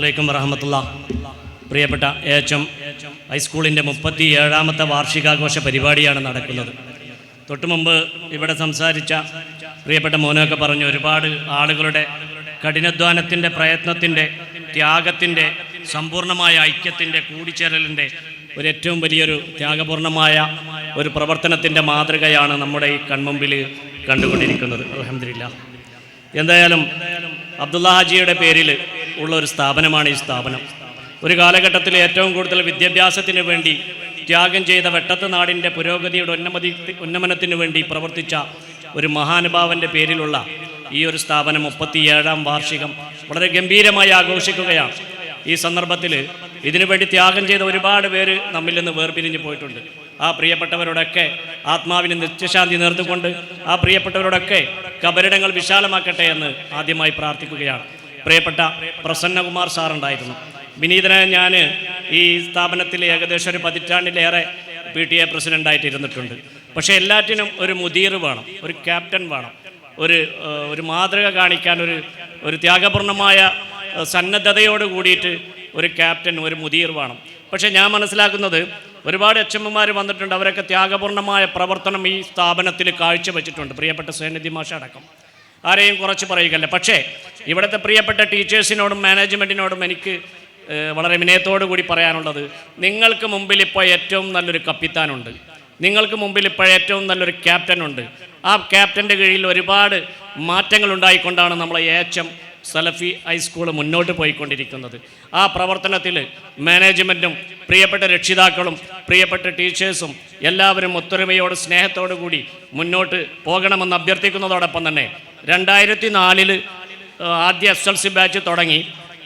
അലൈക്കും വറഹമത്തുള്ളാഹി. പ്രിയപ്പെട്ട എച്ച് ഹൈസ്കൂളിൻ്റെ 37ാമത്തെ വാർഷികാഘോഷ പരിപാടിയാണ് നടക്കുന്നത്. തൊട്ടുമുമ്പ് ഇവിടെ സംസാരിച്ച പ്രിയപ്പെട്ട മോനൊക്കെ പറഞ്ഞു, ഒരുപാട് ആളുകളുടെ കഠിനാധ്വാനത്തിൻ്റെ, പ്രയത്നത്തിൻ്റെ, ത്യാഗത്തിൻ്റെ, സമ്പൂർണ്ണമായ ഐക്യത്തിൻ്റെ, കൂടിച്ചേരലിൻ്റെ ഏറ്റവും വലിയൊരു ത്യാഗപൂർണമായ ഒരു പ്രവർത്തനത്തിൻ്റെ മാതൃകയാണ് നമ്മുടെ ഈ കൺമുമ്പിൽ കണ്ടുകൊണ്ടിരിക്കുന്നത്. അൽഹംദുലില്ലാഹ്. എന്തായാലും അബ്ദുള്ള ഹാജിയുടെ പേരിൽ ഉള്ള ഒരു സ്ഥാപനമാണ് ഈ സ്ഥാപനം. ഒരു കാലഘട്ടത്തിൽ ഏറ്റവും കൂടുതൽ വിദ്യാഭ്യാസത്തിന് വേണ്ടി ത്യാഗം ചെയ്ത വെട്ടത്ത് നാടിൻ്റെ പുരോഗതിയുടെ ഉന്നമനത്തിന് വേണ്ടി പ്രവർത്തിച്ച ഒരു മഹാനുഭാവൻ്റെ പേരിലുള്ള ഈ ഒരു സ്ഥാപനം 37ാം വാർഷികം വളരെ ഗംഭീരമായി ആഘോഷിക്കുകയാണ്. ഈ സന്ദർഭത്തിൽ ഇതിനുവേണ്ടി ത്യാഗം ചെയ്ത ഒരുപാട് പേര് നമ്മിൽ നിന്ന് വേർപിരിഞ്ഞു പോയിട്ടുണ്ട്. ആ പ്രിയപ്പെട്ടവരോടൊക്കെ ആത്മാവിന് നിത്യശാന്തി നേർന്നുകൊണ്ട് ആ പ്രിയപ്പെട്ടവരോടൊക്കെ കബറിടങ്ങൾ വിശാലമാക്കട്ടെ എന്ന് ആദ്യമായി പ്രാർത്ഥിക്കുകയാണ്. പ്രിയപ്പെട്ട പ്രസന്നകുമാർ സാറുണ്ടായിരുന്നു. വിനീതനായ ഞാൻ ഈ സ്ഥാപനത്തിൽ ഏകദേശം ഒരു 10 പതിറ്റാണ്ടിലേറെ PTA പ്രസിഡൻ്റായിട്ട് ഇരുന്നിട്ടുണ്ട്. പക്ഷേ എല്ലാറ്റിനും ഒരു മുദീർ വേണം, ഒരു ക്യാപ്റ്റൻ വേണം, ഒരു മാതൃക കാണിക്കാൻ, ഒരു ത്യാഗപൂർണമായ സന്നദ്ധതയോട് കൂടിയിട്ട് ഒരു ക്യാപ്റ്റൻ, ഒരു മുദീർ വേണം. പക്ഷേ ഞാൻ മനസ്സിലാക്കുന്നത് ഒരുപാട് HM-മാർ വന്നിട്ടുണ്ട്. അവരൊക്കെ ത്യാഗപൂർണമായ പ്രവർത്തനം ഈ സ്ഥാപനത്തിൽ കാഴ്ചവെച്ചിട്ടുണ്ട്. പ്രിയപ്പെട്ട സൈനുദ്ദീൻ മാഷ് അടക്കം. ആരെയും കുറച്ച് പറയുകയല്ല. പക്ഷേ ഇവിടുത്തെ പ്രിയപ്പെട്ട ടീച്ചേഴ്സിനോടും മാനേജ്മെൻറ്റിനോടും എനിക്ക് വളരെ വിനയത്തോടു കൂടി പറയാനുള്ളത്, നിങ്ങൾക്ക് മുമ്പിൽ ഇപ്പോൾ ഏറ്റവും നല്ലൊരു കപ്പിത്താനുണ്ട്, നിങ്ങൾക്ക് മുമ്പിൽ ഇപ്പോൾ ഏറ്റവും നല്ലൊരു ക്യാപ്റ്റനുണ്ട്. ആ ക്യാപ്റ്റൻ്റെ കീഴിൽ ഒരുപാട് മാറ്റങ്ങൾ ഉണ്ടായിക്കൊണ്ടാണ് നമ്മളെ HM സലഫി ഹൈസ്കൂൾ മുന്നോട്ട് പോയിക്കൊണ്ടിരിക്കുന്നത്. ആ പ്രവർത്തനത്തിൽ മാനേജ്മെൻറ്റും പ്രിയപ്പെട്ട രക്ഷിതാക്കളും പ്രിയപ്പെട്ട ടീച്ചേഴ്സും എല്ലാവരും ഒത്തൊരുമയോട് സ്നേഹത്തോടു കൂടി മുന്നോട്ട് പോകണമെന്ന് അഭ്യർത്ഥിക്കുന്നതോടൊപ്പം തന്നെ 2004 ആദ്യ SLC ബാച്ച് തുടങ്ങി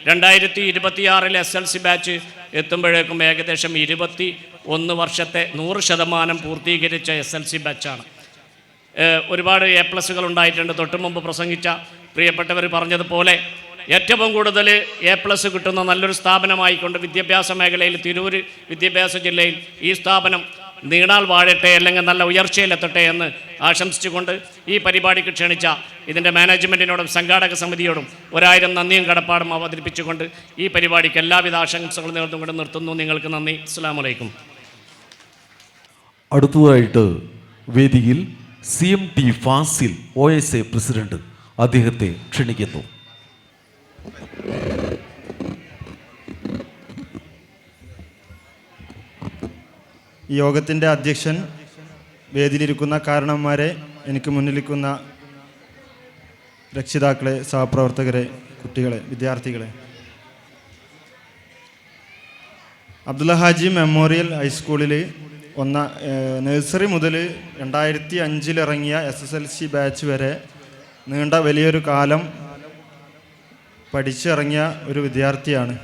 2026 SLC ബാച്ച് എത്തുമ്പോഴേക്കും ഏകദേശം 21 വർഷത്തെ 100% പൂർത്തീകരിച്ച SLC ബാച്ചാണ്. ഒരുപാട് A+ ഉണ്ടായിട്ടുണ്ട്. തൊട്ടു മുമ്പ് പ്രസംഗിച്ച പ്രിയപ്പെട്ടവർ പറഞ്ഞതുപോലെ ഏറ്റവും കൂടുതൽ A+ കിട്ടുന്ന നല്ലൊരു സ്ഥാപനമായിക്കൊണ്ട് വിദ്യാഭ്യാസ മേഖലയിൽ, തിരൂർ വിദ്യാഭ്യാസ ജില്ലയിൽ ഈ സ്ഥാപനം നീണാൾ വാഴട്ടെ, അല്ലെങ്കിൽ നല്ല ഉയർച്ചയിലെത്തട്ടെ എന്ന് ആശംസിച്ചുകൊണ്ട് ഈ പരിപാടിക്ക് ക്ഷണിച്ച ഇതിൻ്റെ മാനേജ്മെൻറ്റിനോടും സംഘാടക സമിതിയോടും 1000 നന്ദിയും കടപ്പാടും അവതരിപ്പിച്ചുകൊണ്ട് ഈ പരിപാടിക്ക് എല്ലാവിധ ആശംസകളും നേർന്നുകൊണ്ട് നിർത്തുന്നു. നിങ്ങൾക്ക് നന്ദി. അസ്സലാമു അലൈക്കും. അടുത്തതായിട്ട് വേദിയിൽ CMT ഫാസിൽ OSA പ്രസിഡന്റ്, അദ്ദേഹത്തെ ക്ഷണിക്കുന്നു. ഈ യോഗത്തിൻ്റെ അധ്യക്ഷൻ, വേദിയിലിരിക്കുന്ന കാരണവന്മാരെ, എനിക്ക് മുന്നിലിരിക്കുന്ന രക്ഷിതാക്കളെ, സഹപ്രവർത്തകരെ, കുട്ടികളെ, വിദ്യാർത്ഥികളെ, അബ്ദുള്ള ഹാജി മെമ്മോറിയൽ ഹൈസ്കൂളിൽ നഴ്സറി മുതൽ 2005 ഇറങ്ങിയ SSLC ബാച്ച് വരെ നീണ്ട വലിയൊരു കാലം പഠിച്ചിറങ്ങിയ ഒരു വിദ്യാർത്ഥിയാണ്.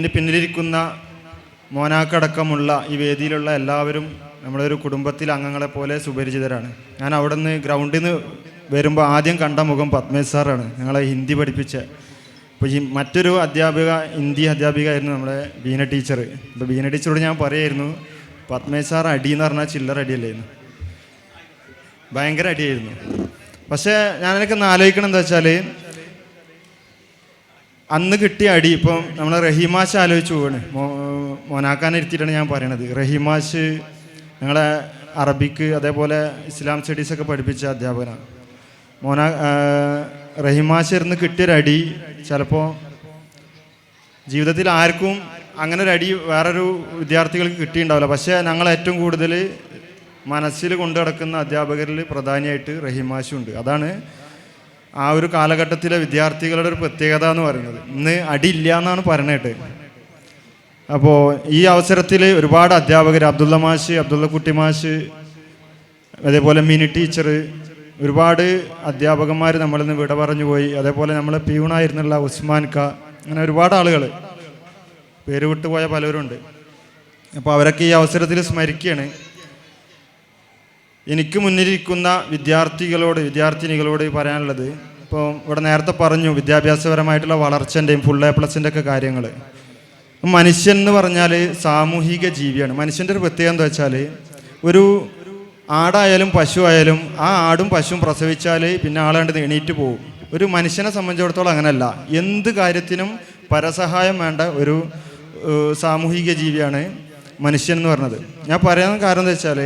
എൻ്റെ പിന്നിലിരിക്കുന്ന മോനാക്കടക്കമുള്ള ഈ വേദിയിലുള്ള എല്ലാവരും നമ്മുടെ ഒരു കുടുംബത്തിലെ അംഗങ്ങളെപ്പോലെ സുപരിചിതരാണ്. ഞാൻ അവിടെ നിന്ന് ഗ്രൗണ്ടിൽ നിന്ന് വരുമ്പോൾ ആദ്യം കണ്ട മുഖം പത്മേഷ് സാറാണ്, ഞങ്ങളെ ഹിന്ദി പഠിപ്പിച്ച. അപ്പോൾ ഈ മറ്റൊരു ഹിന്ദി അധ്യാപിക ആയിരുന്നു നമ്മുടെ ബീന ടീച്ചർ. അപ്പോൾ ബീന ടീച്ചറോട് ഞാൻ പറയായിരുന്നു, പത്മേഷ് സാർ അടിയെന്ന് പറഞ്ഞാൽ ചില്ലറ അടിയല്ലായിരുന്നു, ഭയങ്കര അടിയായിരുന്നു. പക്ഷേ ഞാനൊക്കെ ആലോചിക്കണം എന്താ വെച്ചാൽ, അന്ന് കിട്ടിയ അടി ഇപ്പം നമ്മൾ റഹീമാഷ് ആലോചിച്ച് പോവാണ്. മോനാക്കാനെ ഇരുത്തിയിട്ടാണ് ഞാൻ പറയണത്. റഹീമാഷ് ഞങ്ങളെ അറബിക്ക് അതേപോലെ ഇസ്ലാം സ്റ്റഡീസൊക്കെ പഠിപ്പിച്ച അധ്യാപകനാണ്. റഹീമാഷ് ഇരുന്ന് കിട്ടിയൊരടി ചിലപ്പോൾ ജീവിതത്തിൽ ആർക്കും അങ്ങനെ ഒരു അടി വേറൊരു വിദ്യാർത്ഥികൾക്ക് കിട്ടിയിട്ടുണ്ടാവില്ല. പക്ഷേ ഞങ്ങൾ ഏറ്റവും കൂടുതൽ മനസ്സിൽ കൊണ്ടു നടക്കുന്ന അധ്യാപകരിൽ പ്രധാനിയായിട്ട് റഹീമാഷുണ്ട്. അതാണ് ആ ഒരു കാലഘട്ടത്തിലെ വിദ്യാർത്ഥികളുടെ ഒരു പ്രത്യേകത എന്ന് പറയുന്നത്. ഇന്ന് അടിയില്ല എന്നാണ് പറയണേട്ട്. അപ്പോൾ ഈ അവസരത്തിൽ ഒരുപാട് അധ്യാപകർ, അബ്ദുള്ള മാഷ്, അബ്ദുള്ള കുട്ടി മാഷ്, അതേപോലെ മിനി ടീച്ചർ, ഒരുപാട് അധ്യാപകന്മാർ നമ്മളിൽ നിന്ന് വിട പറഞ്ഞു പോയി. അതേപോലെ നമ്മളെ പിയൂണായിരുന്നുള്ള ഉസ്മാൻ ക, അങ്ങനെ ഒരുപാട് ആളുകൾ, പേര് വിട്ടുപോയ പലരുണ്ട്. അപ്പോൾ അവരൊക്കെ ഈ അവസരത്തിൽ സ്മരിക്കുകയാണ്. എനിക്ക് മുന്നിലിരിക്കുന്ന വിദ്യാർത്ഥിനികളോട് പറയാനുള്ളത്, ഇപ്പോൾ ഇവിടെ നേരത്തെ പറഞ്ഞു വിദ്യാഭ്യാസപരമായിട്ടുള്ള വളർച്ചൻ്റെയും ഫുൾ A+ൻ്റെ ഒക്കെ കാര്യങ്ങൾ. മനുഷ്യൻ എന്ന് പറഞ്ഞാൽ സാമൂഹിക ജീവിയാണ്. മനുഷ്യൻ്റെ ഒരു പ്രത്യേകത എന്താ വെച്ചാൽ, ഒരു ആടായാലും പശു ആയാലും ആ ആടും പശുവും പ്രസവിച്ചാൽ പിന്നെ ആളാണ്ട് എണീറ്റ് പോകും. ഒരു മനുഷ്യനെ സംബന്ധിച്ചിടത്തോളം അങ്ങനെയല്ല. എന്ത് കാര്യത്തിനും പരസഹായം വേണ്ട ഒരു സാമൂഹിക ജീവിയാണ് മനുഷ്യൻ എന്ന് പറഞ്ഞത്. ഞാൻ പറയാൻ കാരണം എന്താ വെച്ചാൽ,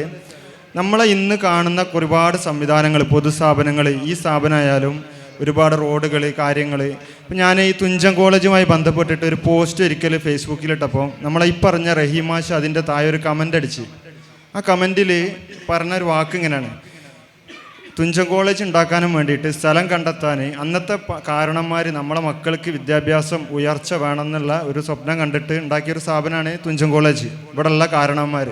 നമ്മളെ ഇന്ന് കാണുന്ന ഒരുപാട് സംവിധാനങ്ങൾ, പൊതുസ്ഥാപനങ്ങൾ, ഈ സ്ഥാപനമായാലും ഒരുപാട് റോഡുകൾ, കാര്യങ്ങൾ. ഇപ്പം ഞാൻ ഈ തുഞ്ചൻ കോളേജുമായി ബന്ധപ്പെട്ടിട്ട് ഒരു പോസ്റ്റ് ഒരിക്കൽ ഫേസ്ബുക്കിലിട്ടപ്പോൾ നമ്മളെ ഈ പറഞ്ഞ റഹീമാഷ് അതിൻ്റെ താഴെ ഒരു കമൻ്റ് അടിച്ച്. ആ കമൻറ്റിൽ പറഞ്ഞൊരു വാക്ക് ഇങ്ങനെയാണ്: തുഞ്ചൻ കോളേജ് ഉണ്ടാക്കാനും വേണ്ടിയിട്ട് സ്ഥലം കണ്ടെത്താൻ അന്നത്തെ കാരണന്മാർ നമ്മളെ മക്കൾക്ക് വിദ്യാഭ്യാസം ഉയർച്ച വേണമെന്നുള്ള ഒരു സ്വപ്നം കണ്ടിട്ട് ഉണ്ടാക്കിയൊരു സ്ഥാപനമാണ് തുഞ്ചൻ കോളേജ്, ഇവിടെയുള്ള കാരണന്മാർ.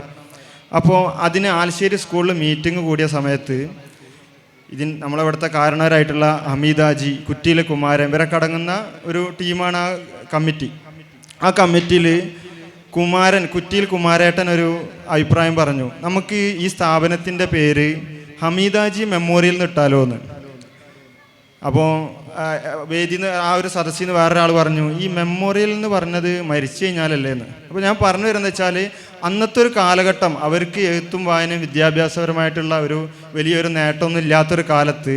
അപ്പോൾ അതിന് ആലശ്ശേരി സ്കൂളിൽ മീറ്റിംഗ് കൂടിയ സമയത്ത് നമ്മളിവിടുത്തെ കാരണവരായിട്ടുള്ള ഹമീദാജി, കുറ്റിയിലെ കുമാരൻ, ഇവരൊക്കെ അടങ്ങുന്ന ഒരു ടീമാണ് ആ കമ്മിറ്റി. ആ കമ്മിറ്റിയിൽ കുറ്റിയിൽ കുമാരേട്ടൻ ഒരു അഭിപ്രായം പറഞ്ഞു, നമുക്ക് ഈ സ്ഥാപനത്തിൻ്റെ പേര് ഹമീദാജി മെമ്മോറിയൽ എന്ന് ഇട്ടാലോ എന്ന്. അപ്പോൾ വേദിയിൽ നിന്ന്, ആ ഒരു സദസ്സിൽ നിന്ന് വേറൊരാൾ പറഞ്ഞു, ഈ മെമ്മോറിയൽ എന്ന് പറഞ്ഞത് മരിച്ചു കഴിഞ്ഞാലല്ലേ എന്ന്. അപ്പോൾ ഞാൻ പറഞ്ഞു വരുന്നത് വെച്ചാൽ, അന്നത്തെ ഒരു കാലഘട്ടം അവർക്ക് എഴുത്തും വായനയും വിദ്യാഭ്യാസപരമായിട്ടുള്ള ഒരു വലിയൊരു നേട്ടമൊന്നും ഇല്ലാത്തൊരു കാലത്ത്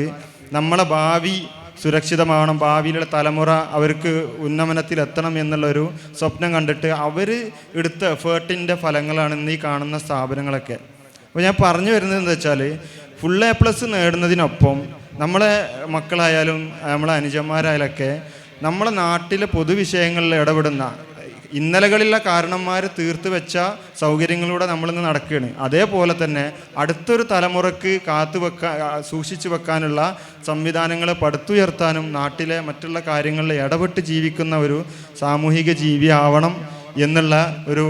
നമ്മളെ ഭാവി സുരക്ഷിതമാവണം, ഭാവിയിലുള്ള തലമുറ അവർക്ക് ഉന്നമനത്തിലെത്തണം എന്നുള്ളൊരു സ്വപ്നം കണ്ടിട്ട് അവർ എടുത്ത എഫേർട്ടിൻ്റെ ഫലങ്ങളാണ് ഇന്ന് ഈ കാണുന്ന സ്ഥാപനങ്ങളൊക്കെ. അപ്പോൾ ഞാൻ പറഞ്ഞു വരുന്നത് എന്താ വെച്ചാൽ, ഫുൾ A+ നേടുന്നതിനൊപ്പം നമ്മളെ മക്കളായാലും നമ്മളെ അനുജന്മാരായാലൊക്കെ നമ്മളെ നാട്ടിലെ പൊതുവിഷയങ്ങളിൽ ഇടപെടുന്ന, ഇന്നലകളിലുള്ള കാരണന്മാർ തീർത്ത് വെച്ച സൗകര്യങ്ങളിലൂടെ നമ്മളിന്ന് നടക്കുകയാണ്. അതേപോലെ തന്നെ അടുത്തൊരു തലമുറക്ക് സൂക്ഷിച്ചു വെക്കാനുള്ള സംവിധാനങ്ങളെ പടുത്തുയർത്താനും നാട്ടിലെ മറ്റുള്ള കാര്യങ്ങളിൽ ഇടപെട്ട് ജീവിക്കുന്ന ഒരു സാമൂഹിക ജീവിയാവണം എന്നുള്ള ഒരു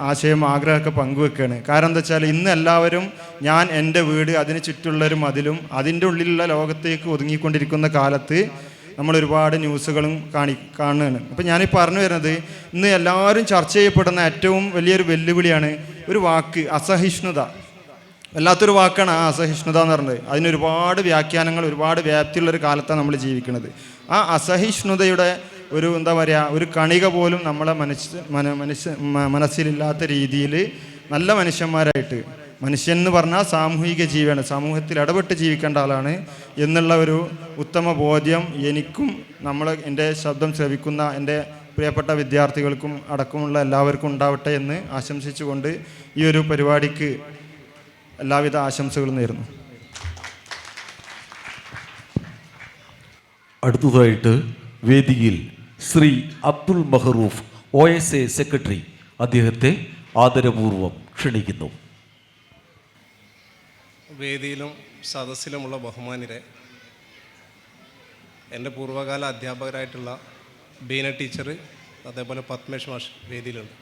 ആശയം, ആഗ്രഹമൊക്കെ പങ്കുവെക്കുകയാണ്. കാരണം എന്താ വെച്ചാൽ, ഇന്ന് എല്ലാവരും ഞാൻ, എൻ്റെ വീട്, അതിന് ചുറ്റുള്ളൊരു മതിലും അതിൻ്റെ ഉള്ളിലുള്ള ലോകത്തേക്ക് ഒതുങ്ങിക്കൊണ്ടിരിക്കുന്ന കാലത്ത് നമ്മൾ ഒരുപാട് ന്യൂസുകളും കാണുകയാണ്. അപ്പം ഞാനീ പറഞ്ഞു വരുന്നത്, ഇന്ന് എല്ലാവരും ചർച്ച ചെയ്യപ്പെടുന്ന ഏറ്റവും വലിയൊരു വെല്ലുവിളിയാണ് ഒരു വാക്ക്, അസഹിഷ്ണുത. വല്ലാത്തൊരു വാക്കാണ് ആ അസഹിഷ്ണുത എന്ന് പറഞ്ഞത്. അതിനൊരുപാട് വ്യാഖ്യാനങ്ങൾ, ഒരുപാട് വ്യാപ്തിയുള്ളൊരു കാലത്താണ് നമ്മൾ ജീവിക്കുന്നത്. ആ അസഹിഷ്ണുതയുടെ ഒരു എന്താ പറയുക, ഒരു കണിക പോലും നമ്മളെ മനസ്സിലില്ലാത്ത രീതിയിൽ നല്ല മനുഷ്യന്മാരായിട്ട്, മനുഷ്യൻ എന്ന് പറഞ്ഞാൽ സാമൂഹിക ജീവിയാണ്, സമൂഹത്തിൽ ഇടപെട്ട് ജീവിക്കേണ്ട ആളാണ് എന്നുള്ള ഒരു ഉത്തമ ബോധ്യം എനിക്കും എൻ്റെ ശബ്ദം ശ്രവിക്കുന്ന എൻ്റെ പ്രിയപ്പെട്ട വിദ്യാർത്ഥികൾക്കും അടക്കമുള്ള എല്ലാവർക്കും ഉണ്ടാവട്ടെ എന്ന് ആശംസിച്ചുകൊണ്ട് ഈ ഒരു പരിപാടിക്ക് എല്ലാവിധ ആശംസകളും നേരുന്നു. അടുത്തതായിട്ട് വേദിയിൽ ശ്രീ അബ്ദുൽ മഹറൂഫ് OSA സെക്രട്ടറി, അദ്ദേഹത്തെ ആദരപൂർവ്വം ക്ഷണിക്കുന്നു. വേദിയിലും സദസ്സിലുമുള്ള ബഹുമാനിരെ, എൻ്റെ പൂർവ്വകാല അധ്യാപകരായിട്ടുള്ള ബീന ടീച്ചർ, അതേപോലെ പത്മേഷ് മാഷ് വേദിയിലുണ്ട്,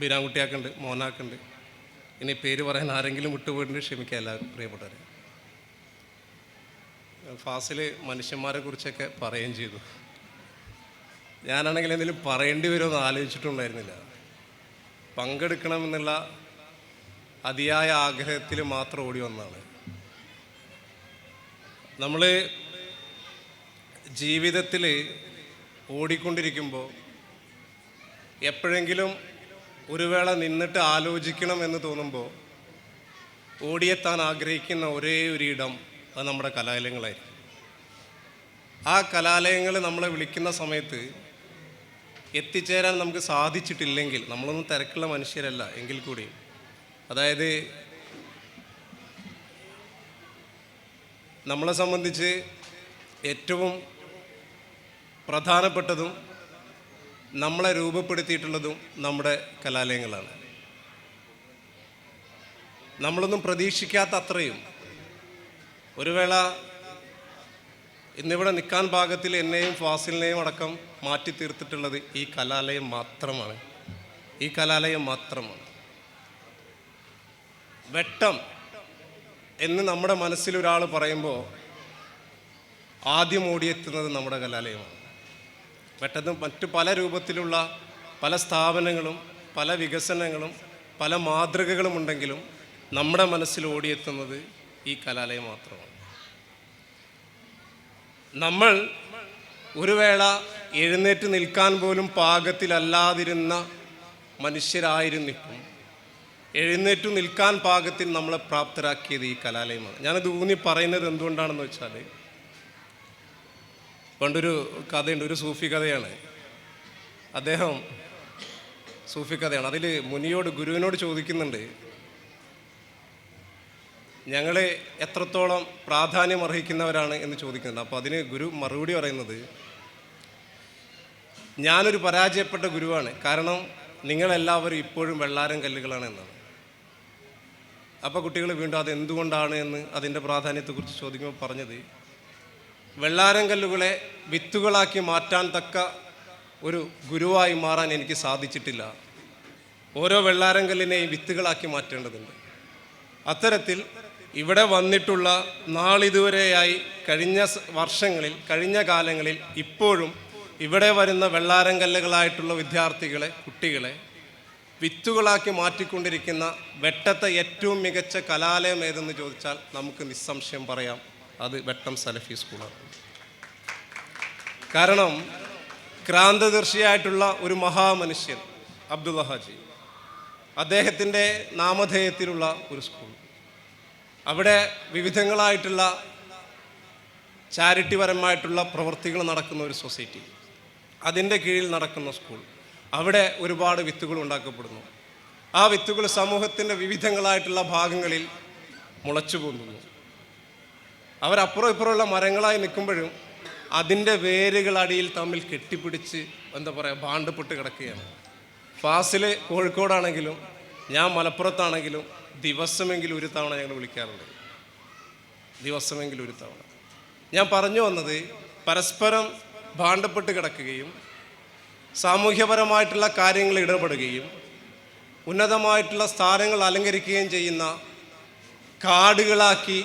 ബീനാൻകുട്ടിയാക്കുണ്ട്, മോനാക്കുണ്ട്. ഇനി പേര് പറയാൻ ആരെങ്കിലും വിട്ടുപോയിട്ടുണ്ട് ക്ഷമിക്കുക എല്ലാവരും പ്രിയപ്പെട്ടവരെ. ഫാസിൽ മനുഷ്യന്മാരെ കുറിച്ചൊക്കെ പറയുകയും ചെയ്തു. ഞാനാണെങ്കിൽ എന്തെങ്കിലും പറയേണ്ടി വരുമെന്ന് ആലോചിച്ചിട്ടുണ്ടായിരുന്നില്ല. പങ്കെടുക്കണമെന്നുള്ള അതിയായ ആഗ്രഹത്തിൽ മാത്രം ഓടി വന്നതാണ്. നമ്മൾ ജീവിതത്തിൽ ഓടിക്കൊണ്ടിരിക്കുമ്പോൾ എപ്പോഴെങ്കിലും ഒരു വേള നിന്നിട്ട് ആലോചിക്കണം എന്ന് തോന്നുമ്പോൾ ഓടിയെത്താൻ ആഗ്രഹിക്കുന്ന ഒരേ ഒരു ഇടം അത് നമ്മുടെ കലാലയങ്ങളായിരിക്കും. ആ കലാലയങ്ങൾ നമ്മളെ വിളിക്കുന്ന സമയത്ത് എത്തിച്ചേരാൻ നമുക്ക് സാധിച്ചിട്ടില്ലെങ്കിൽ, നമ്മളൊന്നും തിരക്കുള്ള മനുഷ്യരല്ല എങ്കിൽ കൂടി, അതായത് നമ്മളെ സംബന്ധിച്ച് ഏറ്റവും പ്രധാനപ്പെട്ടതും നമ്മളെ രൂപപ്പെടുത്തിയിട്ടുള്ളതും നമ്മുടെ കലാലയങ്ങളാണ്. നമ്മളൊന്നും പ്രതീക്ഷിക്കാത്ത അത്രയും ഒരു വേള ഇന്നിവിടെ നിൽക്കാൻ പാകത്തിൽ എന്നെയും ഫാസിലിനെയും അടക്കം മാറ്റി തീർത്തിട്ടുള്ളത് ഈ കലാലയം മാത്രമാണ്. ഈ കലാലയം മാത്രമാണ്. വെട്ടം എന്ന് നമ്മുടെ മനസ്സിലൊരാൾ പറയുമ്പോൾ ആദ്യം ഓടിയെത്തുന്നത് നമ്മുടെ കലാലയമാണ്. വെട്ടത്തും മറ്റു പല രൂപത്തിലുള്ള പല സ്ഥാപനങ്ങളും പല വികസനങ്ങളും പല മാതൃകകളും ഉണ്ടെങ്കിലും നമ്മുടെ മനസ്സിൽ ഓടിയെത്തുന്നത് ഈ കലാലയം മാത്രമാണ്. നമ്മൾ ഒരു വേള എഴുന്നേറ്റ് നിൽക്കാൻ പോലും പാകത്തിലല്ലാതിരുന്ന മനുഷ്യരായിരുന്നിട്ടും എഴുന്നേറ്റു നിൽക്കാൻ പാകത്തിൽ നമ്മളെ പ്രാപ്തരാക്കിയത് ഈ കലാലയമാണ്. ഞാനത് ഊന്നി പറയുന്നത് എന്തുകൊണ്ടാണെന്ന് വെച്ചാൽ, പണ്ടൊരു കഥയുണ്ട്, ഒരു സൂഫി കഥയാണ്. അദ്ദേഹം സൂഫി കഥയാണ്. അതിൽ ഗുരുവിനോട് ചോദിക്കുന്നുണ്ട്, ഞങ്ങൾ എത്രത്തോളം പ്രാധാന്യം അർഹിക്കുന്നവരാണ് എന്ന് ചോദിക്കുന്നുണ്ട്. അപ്പോൾ അതിന് ഗുരു മറുപടി പറയുന്നത്, ഞാനൊരു പരാജയപ്പെട്ട ഗുരുവാണ്, കാരണം നിങ്ങളെല്ലാവരും ഇപ്പോഴും വെള്ളാരം കല്ലുകളാണ് എന്നാണ്. അപ്പോൾ കുട്ടികൾ വീണ്ടും അത് എന്തുകൊണ്ടാണ് എന്ന് അതിൻ്റെ പ്രാധാന്യത്തെക്കുറിച്ച് ചോദിക്കുമ്പോൾ പറഞ്ഞത്, വെള്ളാരം കല്ലുകളെ വിത്തുകളാക്കി മാറ്റാൻ തക്ക ഒരു ഗുരുവായി മാറാൻ എനിക്ക് സാധിച്ചിട്ടില്ല. ഓരോ വെള്ളാരം കല്ലിനെയും വിത്തുകളാക്കി മാറ്റേണ്ടതുണ്ട്. അത്തരത്തിൽ ഇവിടെ വന്നിട്ടുള്ള നാളിതുവരെയായി കഴിഞ്ഞ വർഷങ്ങളിൽ, കഴിഞ്ഞ കാലങ്ങളിൽ ഇപ്പോഴും ഇവിടെ വരുന്ന വെള്ളാരം കല്ലുകളായിട്ടുള്ള വിദ്യാർത്ഥികളെ, കുട്ടികളെ വിത്തുകളാക്കി മാറ്റിക്കൊണ്ടിരിക്കുന്ന വെട്ടത്തെ ഏറ്റവും മികച്ച കലാലയം ഏതെന്ന് ചോദിച്ചാൽ നമുക്ക് നിസ്സംശയം പറയാം, അത് വെട്ടം സലഫി സ്കൂളാണ്. കാരണം ക്രാന്തദർശിയായിട്ടുള്ള ഒരു മഹാമനുഷ്യൻ അബ്ദുള്ള ഹാജി, അദ്ദേഹത്തിൻ്റെ നാമധേയത്തിലുള്ള ഒരു സ്കൂൾ, അവിടെ വിവിധങ്ങളായിട്ടുള്ള ചാരിറ്റിപരമായിട്ടുള്ള പ്രവൃത്തികൾ നടക്കുന്ന ഒരു സൊസൈറ്റി, അതിൻ്റെ കീഴിൽ നടക്കുന്ന സ്കൂൾ, അവിടെ ഒരുപാട് വിത്തുകൾ ഉണ്ടാക്കപ്പെടുന്നു. ആ വിത്തുകൾ സമൂഹത്തിൻ്റെ വിവിധങ്ങളായിട്ടുള്ള ഭാഗങ്ങളിൽ മുളച്ചു പോകുന്നു. അവരപ്പുറം ഇപ്പുറമുള്ള മരങ്ങളായി നിൽക്കുമ്പോഴും അതിൻ്റെ വേരുകൾ അടിയിൽ തമ്മിൽ കെട്ടിപ്പിടിച്ച് ഭാണ്ഡപ്പെട്ട് കിടക്കുകയാണ്. ഫാസിൽ കോഴിക്കോടാണെങ്കിലും ഞാൻ മലപ്പുറത്താണെങ്കിലും ദിവസമെങ്കിലും ഒരു തവണ ഞങ്ങൾ വിളിക്കാറുണ്ട്, ദിവസമെങ്കിലും ഒരു തവണ. ഞാൻ പറഞ്ഞു വന്നത്, പരസ്പരം ഭാണ്ഡപ്പെട്ട് കിടക്കുകയും സാമൂഹ്യപരമായിട്ടുള്ള കാര്യങ്ങളിൽ ഇടപെടുകയും ഉന്നതമായിട്ടുള്ള സ്ഥാനങ്ങൾ അലങ്കരിക്കുകയും ചെയ്യുന്ന കാടുകളാക്കി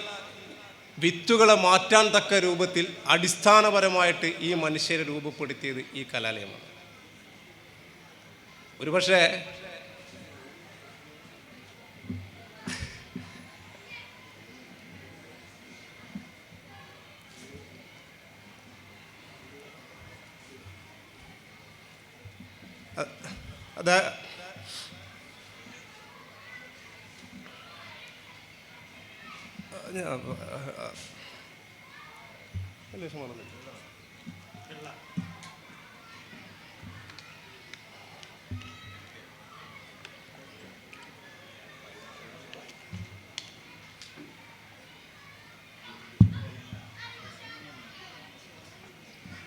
വിത്തുകളെ മാറ്റാൻ തക്ക രൂപത്തിൽ അടിസ്ഥാനപരമായിട്ട് ഈ മനുഷ്യരെ രൂപപ്പെടുത്തിയത് ഈ കലാലയമാണ്. ഒരുപക്ഷെ അത്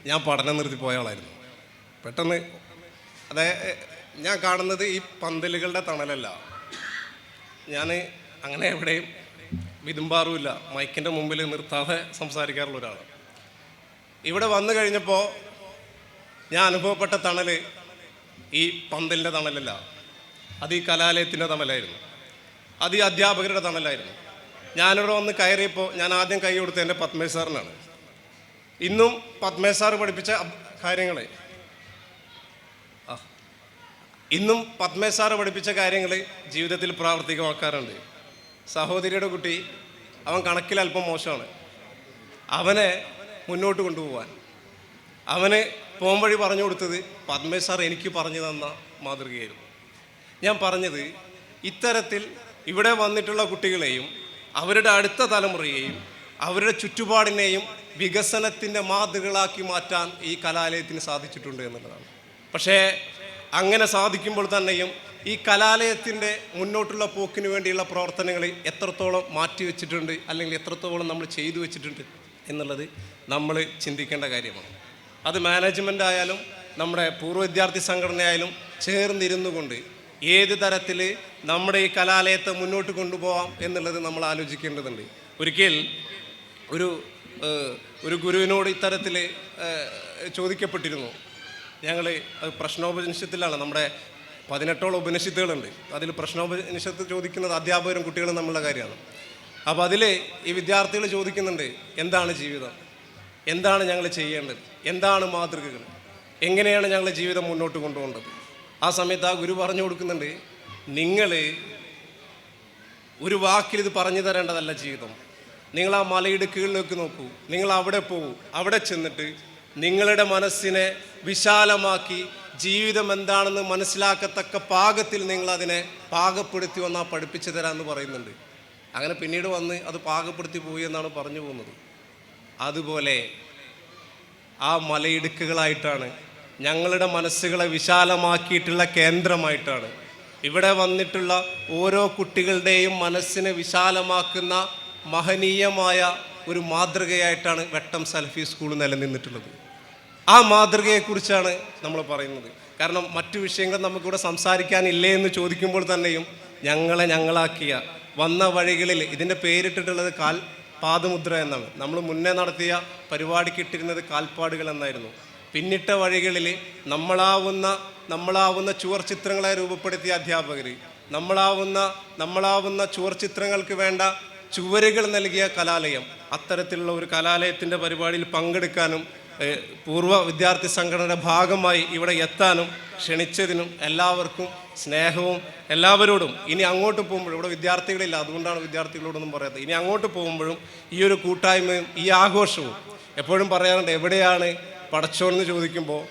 ഞാൻ പഠനം നിർത്തി പോയ ആളായിരുന്നു. പെട്ടെന്ന് ഞാൻ കാണുന്നത് ഈ പന്തലുകളുടെ തണലല്ല. ഞാൻ അങ്ങനെ എവിടെയും വിതുമ്പാറുമില്ല, മൈക്കിൻ്റെ മുമ്പിൽ നിർത്താതെ സംസാരിക്കാറുള്ള ഒരാളാണ്. ഇവിടെ വന്നു കഴിഞ്ഞപ്പോൾ ഞാൻ അനുഭവപ്പെട്ട തണൽ ഈ പന്തലിൻ്റെ തണലല്ല, അത് ഈ കലാലയത്തിൻ്റെ തണലായിരുന്നു, അത് ഈ അധ്യാപകരുടെ തണലായിരുന്നു. ഞാനിവിടെ വന്ന് കയറിയപ്പോൾ ഞാൻ ആദ്യം കൈ കൊടുത്തത് എൻ്റെ പത്മേഷ് സാറിനാണ്. ഇന്നും പത്മേഷ് സാറ് പഠിപ്പിച്ച കാര്യങ്ങൾ, ഇന്നും പത്മേഷ് സാറ് പഠിപ്പിച്ച കാര്യങ്ങൾ ജീവിതത്തിൽ പ്രാവർത്തികമാക്കാറുണ്ട്. സഹോദരിയുടെ കുട്ടി, അവൻ കണക്കിൽ അല്പം മോശമാണ്, അവനെ മുന്നോട്ട് കൊണ്ടുപോകാൻ അവന് പോംവഴി പറഞ്ഞു കൊടുത്തത് പത്മേഷ് സാർ എനിക്ക് പറഞ്ഞു തന്ന മാതൃകയായിരുന്നു. ഞാൻ പറഞ്ഞത്, ഇത്തരത്തിൽ ഇവിടെ വന്നിട്ടുള്ള കുട്ടികളെയും അവരുടെ അടുത്ത തലമുറയെയും അവരുടെ ചുറ്റുപാടിനെയും വികസനത്തിൻ്റെ മാതൃകകളാക്കി മാറ്റാൻ ഈ കലാലയത്തിന് സാധിച്ചിട്ടുണ്ട് എന്നുള്ളതാണ്. പക്ഷേ അങ്ങനെ സാധിക്കുമ്പോൾ തന്നെയും ഈ കലാലയത്തിൻ്റെ മുന്നോട്ടുള്ള പോക്കിന് വേണ്ടിയുള്ള പ്രവർത്തനങ്ങൾ എത്രത്തോളം മാറ്റിവെച്ചിട്ടുണ്ട്, അല്ലെങ്കിൽ എത്രത്തോളം നമ്മൾ ചെയ്തു വെച്ചിട്ടുണ്ട് എന്നുള്ളത് നമ്മൾ ചിന്തിക്കേണ്ട കാര്യമാണ്. അത് മാനേജ്മെൻ്റ് ആയാലും നമ്മുടെ പൂർവ്വ വിദ്യാർത്ഥി സംഘടനയായാലും ചേർന്നിരുന്നു കൊണ്ട് ഏത് തരത്തിൽ നമ്മുടെ ഈ കലാലയത്തെ മുന്നോട്ട് കൊണ്ടുപോകാം എന്നുള്ളത് നമ്മൾ ആലോചിക്കേണ്ടതുണ്ട്. ഒരിക്കൽ ഒരു ഗുരുവിനോട് ഇത്തരത്തിൽ ചോദിക്കപ്പെട്ടിരുന്നു. ഞങ്ങൾ പ്രശ്നോപനിഷത്തിലാണ്, നമ്മുടെ 18ഓളം ഉപനിഷത്തുകളുണ്ട്, അതിൽ പ്രശ്നോപനിഷത്ത് ചോദിക്കുന്നത് അധ്യാപകരും കുട്ടികളും തമ്മിലുള്ള കാര്യമാണ്. അപ്പോൾ അതിൽ ഈ വിദ്യാർത്ഥികൾ ചോദിക്കുന്നുണ്ട്, എന്താണ് ജീവിതം, എന്താണ് ഞങ്ങൾ ചെയ്യേണ്ടത്, എന്താണ് മാതൃകകൾ, എങ്ങനെയാണ് ഞങ്ങൾ ജീവിതം മുന്നോട്ട് കൊണ്ടുപോകേണ്ടത്. ആ സമയത്ത് ആ ഗുരു പറഞ്ഞു കൊടുക്കുന്നുണ്ട്, നിങ്ങൾ ഒരു വാക്കിൽ ഇത് പറഞ്ഞു തരേണ്ടതല്ല ജീവിതം. നിങ്ങൾ ആ മലയിടുക്കുകളിലേക്ക് നോക്കൂ, നിങ്ങൾ അവിടെ പോകൂ, അവിടെ ചെന്നിട്ട് നിങ്ങളുടെ മനസ്സിനെ വിശാലമാക്കി ജീവിതം എന്താണെന്ന് മനസ്സിലാക്കത്തക്ക പാകത്തിൽ നിങ്ങളതിനെ പാകപ്പെടുത്തി വന്നാൽ പഠിപ്പിച്ചു തരാമെന്ന് പറയുന്നുണ്ട്. അങ്ങനെ പിന്നീട് വന്ന് അത് പാകപ്പെടുത്തി പോയി എന്നാണ് പറഞ്ഞു പോകുന്നത്. അതുപോലെ ആ മലയിടുക്കുകളായിട്ടാണ്, ഞങ്ങളുടെ മനസ്സുകളെ വിശാലമാക്കിയിട്ടുള്ള കേന്ദ്രമായിട്ടാണ്, ഇവിടെ വന്നിട്ടുള്ള ഓരോ കുട്ടികളുടെയും മനസ്സിനെ വിശാലമാക്കുന്ന മഹനീയമായ ഒരു മാതൃകയായിട്ടാണ് വെട്ടം സലഫി സ്കൂൾ നിലനിന്നിട്ടുള്ളത്. ആ മാതൃകയെക്കുറിച്ചാണ് നമ്മൾ പറയുന്നത്. കാരണം മറ്റു വിഷയങ്ങൾ നമുക്കിവിടെ സംസാരിക്കാനില്ലേ എന്ന് ചോദിക്കുമ്പോൾ തന്നെയും ഞങ്ങളെ ഞങ്ങളാക്കിയ വന്ന വഴികളിൽ ഇതിൻ്റെ പേരിട്ടിട്ടുള്ളത് പാദമുദ്ര എന്നാണ്. നമ്മൾ മുന്നേ നടത്തിയ പരിപാടിക്ക് ഇട്ടിരുന്നത് കാൽപ്പാടുകൾ എന്നായിരുന്നു. പിന്നിട്ട വഴികളിൽ നമ്മളാവുന്ന ചുവർ ചിത്രങ്ങളെ രൂപപ്പെടുത്തിയ അധ്യാപകർ, നമ്മളാവുന്ന ചുവർ ചിത്രങ്ങൾക്ക് വേണ്ട ചുവരുകൾ നൽകിയ കലാലയം, അത്തരത്തിലുള്ള ഒരു കലാലയത്തിൻ്റെ പരിപാടിയിൽ പങ്കെടുക്കാനും പൂർവ്വ വിദ്യാർത്ഥി സംഘടനയുടെ ഭാഗമായി ഇവിടെ എത്താനും ക്ഷണിച്ചതിനും എല്ലാവർക്കും സ്നേഹവും എല്ലാവരോടും. ഇനി അങ്ങോട്ട് പോകുമ്പോഴും ഇവിടെ വിദ്യാർത്ഥികളില്ല, അതുകൊണ്ടാണ് വിദ്യാർത്ഥികളോടൊന്നും പറയാത്തത്. ഇനി അങ്ങോട്ട് പോകുമ്പോഴും ഈ ഒരു കൂട്ടായ്മയും ഈ ആഘോഷവും എപ്പോഴും പറയാറുണ്ട്, എവിടെയാണ് പടച്ചോന്ന് ചോദിക്കുമ്പോൾ,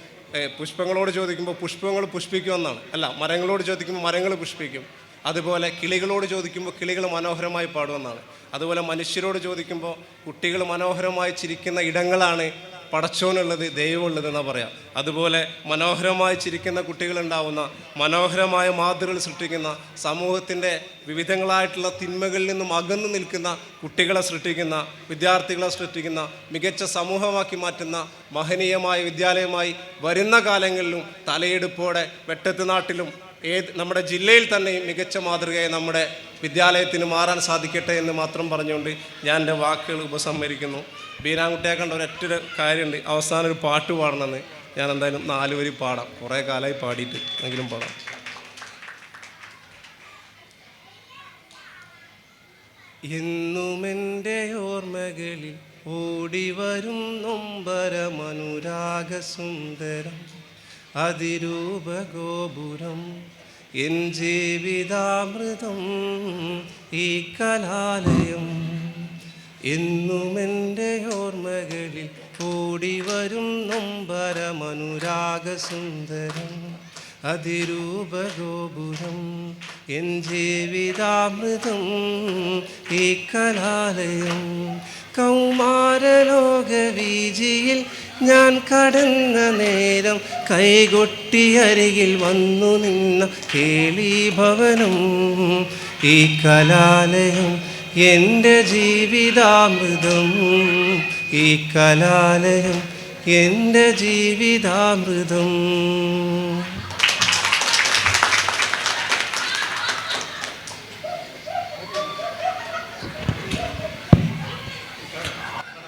പുഷ്പങ്ങളോട് ചോദിക്കുമ്പോൾ പുഷ്പങ്ങൾ പുഷ്പിക്കുമെന്നാണ്, അല്ല മരങ്ങളോട് ചോദിക്കുമ്പോൾ മരങ്ങൾ പുഷ്പിക്കും. അതുപോലെ കിളികളോട് ചോദിക്കുമ്പോൾ കിളികൾ മനോഹരമായി പാടുമെന്നാണ്. അതുപോലെ മനുഷ്യരോട് ചോദിക്കുമ്പോൾ കുട്ടികൾ മനോഹരമായി ചിരിക്കുന്ന ഇടങ്ങളാണ് പടച്ചോനുള്ളത്, ദൈവമുള്ളത് എന്നാണ് പറയാം. അതുപോലെ മനോഹരമായി ചിരിക്കുന്ന കുട്ടികളുണ്ടാവുന്ന, മനോഹരമായ മാതൃകൾ സൃഷ്ടിക്കുന്ന, സമൂഹത്തിൻ്റെ വിവിധങ്ങളായിട്ടുള്ള തിന്മകളിൽ നിന്നും അകന്നു നിൽക്കുന്ന കുട്ടികളെ സൃഷ്ടിക്കുന്ന, വിദ്യാർത്ഥികളെ സൃഷ്ടിക്കുന്ന, മികച്ച സമൂഹമാക്കി മാറ്റുന്ന മഹനീയമായ വിദ്യാലയമായി വരുന്ന കാലങ്ങളിലും തലയെടുപ്പോടെ വെട്ടത്ത് നാട്ടിലും നമ്മുടെ ജില്ലയിൽ തന്നെയും മികച്ച മാതൃകയായി നമ്മുടെ വിദ്യാലയത്തിന് മാറാൻ സാധിക്കട്ടെ എന്ന് മാത്രം പറഞ്ഞുകൊണ്ട് ഞാൻ എൻ്റെ വാക്കുകൾ ഉപസംഹരിക്കുന്നു. ബീരാൻകുട്ടിയെ കണ്ട ഒരൊറ്റൊരു കാര്യമുണ്ട്, അവസാനം ഒരു പാട്ട് പാടണമെന്ന്. ഞാൻ എന്തായാലും 4 വരി പാടാം, കുറേ കാലമായി പാടിയിട്ട് എങ്കിലും പാടാം. എന്നുമെൻ്റെ ഓർമ്മകളിൽ ഓടിവരും നൊമ്പരമനുരാഗസുന്ദരം അതിരൂപഗോപുരം എൻ ജീവിതാമൃതം ഈ കലാലയം. എന്നുമെൻ്റെ ഓർമ്മകളിൽ ഓടിവരും നൊമ്പരമനുരാഗസുന്ദരം അതിരൂപഗോപുരം എൻ ജീവിതാമൃതം ഈ കലാലയം. കൗമാരലോകവീജിയിൽ ഞാൻ കടന്ന നേരം കൈകൊട്ടിയരികിൽ വന്നു നിന്ന കേളീഭവനം ഈ കലാലയം എൻ്റെ ജീവിതാമൃതം. ഈ കലാലയം എൻ്റെ ജീവിതാമൃതം.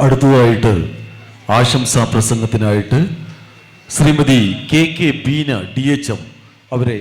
അടുത്തതായിട്ട് ആശംസാ പ്രസംഗത്തിനായിട്ട് ശ്രീമതി KK ബീന DHM അവരെ